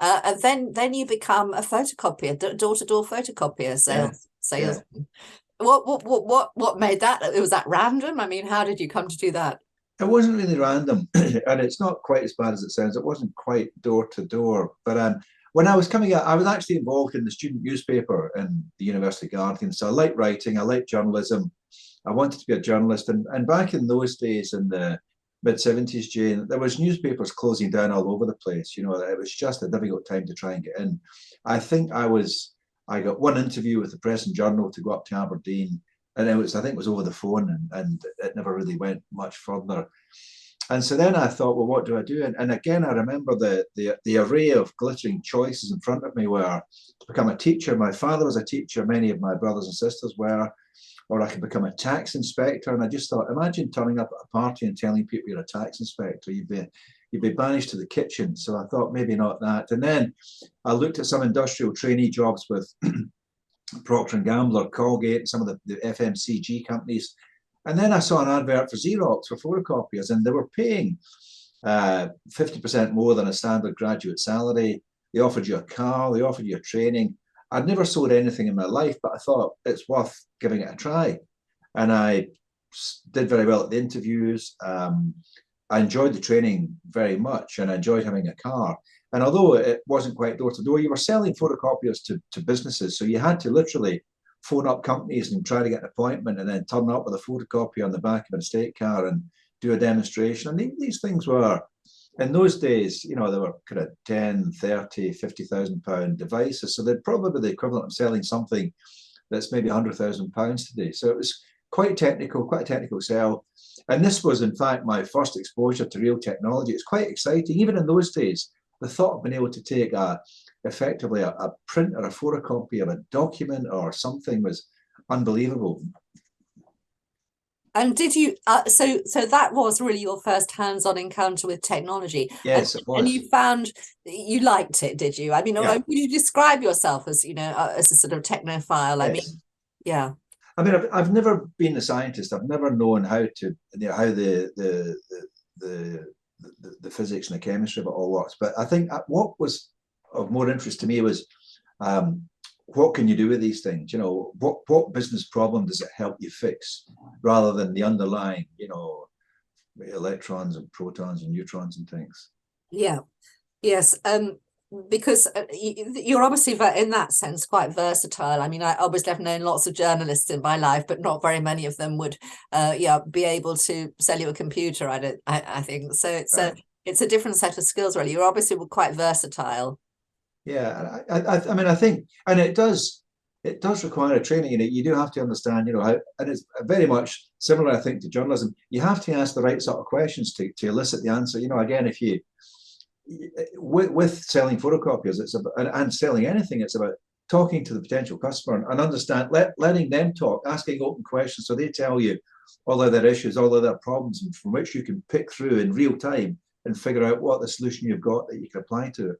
And then you become a photocopier, door-to-door photocopier Yeah. salesman. What made that? Was that random? I mean, how did you come to do that? It wasn't really random, and it's not quite as bad as it sounds. It wasn't quite door to door, but when I was coming out, I was actually involved in the student newspaper in the University Guardian. So I like writing, I like journalism. I wanted to be a journalist, and back in those days, in the mid 70s, Jane, there was newspapers closing down all over the place. You know, it was just a difficult time to try and get in. I think I got one interview with the Press and Journal to go up to Aberdeen, and I think it was over the phone, and it never really went much further. And so then I thought, well, what do I do? And again, I remember the array of glittering choices in front of me were to become a teacher. My father was a teacher, many of my brothers and sisters were, or I could become a tax inspector. And I just thought, imagine turning up at a party and telling people you're a tax inspector. You'd be banished to the kitchen. So I thought maybe not that. And then I looked at some industrial trainee jobs with Procter and Gamble or Colgate, some of the FMCG companies. And then I saw an advert for Xerox for photocopiers, and they were paying 50% more than a standard graduate salary. They offered you a car, they offered you training. I'd never sold anything in my life, but I thought it's worth giving it a try. And I did very well at the interviews. I enjoyed the training very much, and I enjoyed having a car. And although it wasn't quite door to door, you were selling photocopiers to businesses. So you had to literally phone up companies and try to get an appointment and then turn up with a photocopy on the back of an estate car and do a demonstration. And these things were, in those days, you know, they were kind of 10, 30, 50,000 pound devices. So they're probably the equivalent of selling something that's maybe £100,000 today. So it was quite a technical sell. And this was, in fact, my first exposure to real technology. It's quite exciting. Even in those days, the thought of being able to take effectively a print or a photocopy of a document or something was unbelievable. And did you so that was really your first hands-on encounter with technology? Yes, it was. And you found you liked it, did you? I mean, yeah. would you describe yourself as, you know, as a sort of technophile? I mean, yeah. I mean, I've never been a scientist. I've never known how to, you know, how the physics and the chemistry of it all works. But I think what was of more interest to me was what can you do with these things? You know, what business problem does it help you fix, rather than the underlying, you know, electrons and protons and neutrons and things. Yeah. Yes. Because you're obviously, in that sense, quite versatile. I mean, I obviously have known lots of journalists in my life, but not very many of them would be able to sell you a computer. I think so. It's a different set of skills, really. You're obviously quite versatile. Yeah, I mean, I think, and it does require a training in it. You do have to understand, you know, how, and it's very much similar, I think, to journalism. You have to ask the right sort of questions to elicit the answer. You know, again, if you with selling photocopiers, it's about, and selling anything, it's about talking to the potential customer and understand, letting them talk, asking open questions so they tell you all of their issues, all of their problems, and from which you can pick through in real time and figure out what the solution you've got that you can apply to it.